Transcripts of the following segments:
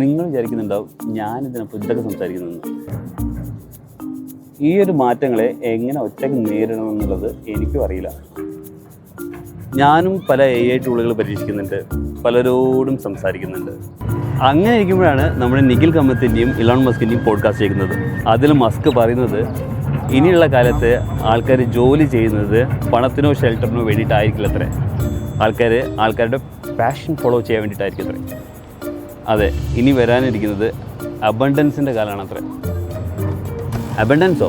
നിങ്ങൾ വിചാരിക്കുന്നുണ്ടാവും ഞാനിതിനപ്പോൾ ഇതൊക്കെ സംസാരിക്കുന്നത്. ഈ ഒരു മാറ്റങ്ങളെ എങ്ങനെ ഒറ്റയ്ക്ക് നേരിടണമെന്നുള്ളത് എനിക്കും അറിയില്ല. ഞാനും പല AI ടൂളുകൾ പരീക്ഷിക്കുന്നുണ്ട്, പലരോടും സംസാരിക്കുന്നുണ്ട്. അങ്ങനെ ഇരിക്കുമ്പോഴാണ് നമ്മുടെ നിഖിൽ കമ്മത്തിൻ്റെയും ഇലോൺ മസ്കിൻ്റെയും പോഡ്കാസ്റ്റ് ചെയ്യുന്നത്. അതിൽ മസ്ക് പറയുന്നത് ഇനിയുള്ള കാലത്ത് ആൾക്കാർ ജോലി ചെയ്യുന്നത് പണത്തിനോ ഷെൽട്ടറിനോ വേണ്ടിയിട്ടായിരിക്കില്ല അത്രേ. ആൾക്കാരുടെ പാഷൻ ഫോളോ ചെയ്യാൻ വേണ്ടിയിട്ടായിരിക്കും അത്രേ. അതെ, ഇനി വരാനിരിക്കുന്നത് അബണ്ടൻസിൻ്റെ കാലമാണ് അത്രേ. അബണ്ടൻസോ?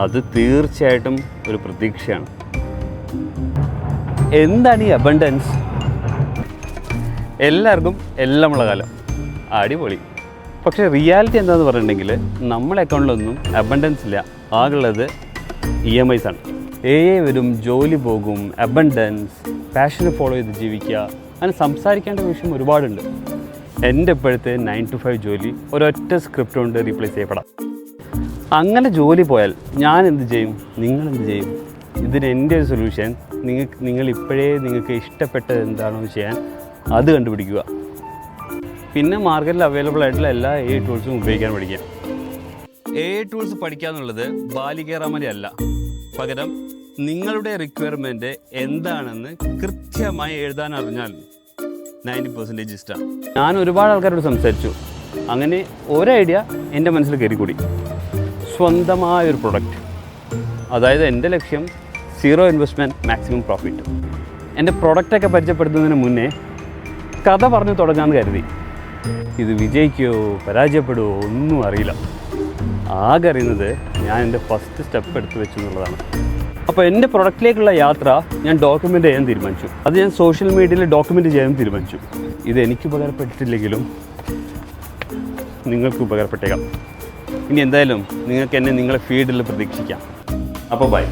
അത് തീർച്ചയായിട്ടും ഒരു പ്രതീക്ഷയാണ്. എന്താണ് ഈ അബണ്ടൻസ്? എല്ലാവർക്കും എല്ലാമുള്ള കാലം, അടിപൊളി. പക്ഷേ റിയാലിറ്റി എന്താണെന്ന് പറഞ്ഞിട്ടുണ്ടെങ്കിൽ നമ്മുടെ അക്കൗണ്ടിലൊന്നും അബണ്ടൻസ് ഇല്ല. ആകുള്ളത് EMIs ആണ്. AI വരും, ജോലി പോകും, അബണ്ടൻസ്, പാഷനെ ഫോളോ ചെയ്ത് ജീവിക്കുക, അങ്ങനെ സംസാരിക്കേണ്ട വിഷയം ഒരുപാടുണ്ട്. എൻ്റെ ഇപ്പോഴത്തെ 9 to 5 ജോലി ഒരൊറ്റ സ്ക്രിപ്റ്റ് കൊണ്ട് റീപ്ലേസ് ചെയ്യപ്പെടാം. അങ്ങനെ ജോലി പോയാൽ ഞാൻ എന്ത് ചെയ്യും? നിങ്ങളെന്ത് ചെയ്യും? ഇതിന് എൻ്റെ ഒരു സൊല്യൂഷൻ, നിങ്ങൾക്ക് ഇഷ്ടപ്പെട്ടത് എന്താണോ ചെയ്യാൻ അത് കണ്ടുപിടിക്കുക. പിന്നെ മാർക്കറ്റിൽ അവൈലബിൾ ആയിട്ടുള്ള എല്ലാ AI ടൂൾസും ഉപയോഗിക്കാൻ പഠിക്കുക. AI ടൂൾസ് പഠിക്കുക എന്നുള്ളത് ബാലികേറാമലി അല്ല. പകരം നിങ്ങളുടെ റിക്വയർമെൻറ്റ് എന്താണെന്ന് കൃത്യമായി എഴുതാൻ അറിഞ്ഞാൽ 90% ഇഷ്ടമാണ്. ഞാൻ ഒരുപാട് ആൾക്കാരോട് സംസാരിച്ചു. അങ്ങനെ ഒരു ഐഡിയ എൻ്റെ മനസ്സിൽ കയറിക്കൂടി. സ്വന്തമായൊരു പ്രൊഡക്റ്റ്. അതായത് എൻ്റെ ലക്ഷ്യം 0 ഇൻവെസ്റ്റ്മെൻറ്റ് മാക്സിമം പ്രോഫിറ്റ്. എൻ്റെ പ്രൊഡക്റ്റൊക്കെ പരിചയപ്പെടുത്തുന്നതിന് മുന്നേ കഥ പറഞ്ഞു തുടങ്ങാമെന്ന് കരുതി. ഇത് വിജയിക്കുമോ പരാജയപ്പെടുമോ ഒന്നും അറിയില്ല. ആകെ അറിയുന്നത് ഞാൻ എൻ്റെ ഫസ്റ്റ് സ്റ്റെപ്പ് എടുത്തു വെച്ചു എന്നുള്ളതാണ്. അപ്പോൾ എൻ്റെ പ്രൊഡക്റ്റിലേക്കുള്ള യാത്ര ഞാൻ ഡോക്യുമെൻ്റ് ചെയ്യാൻ തീരുമാനിച്ചു. അത് ഞാൻ സോഷ്യൽ മീഡിയയിൽ ഡോക്യുമെൻ്റ് ചെയ്യാൻ തീരുമാനിച്ചു. ഇത് എനിക്ക് ഉപകാരപ്പെട്ടിട്ടില്ലെങ്കിലും നിങ്ങൾക്ക് ഉപകാരപ്പെട്ടേക്കാം. ഇനി എന്തായാലും നിങ്ങൾക്ക് എന്നെ നിങ്ങളെ ഫീൽഡിൽ പ്രതീക്ഷിക്കാം. അപ്പോൾ ബൈ.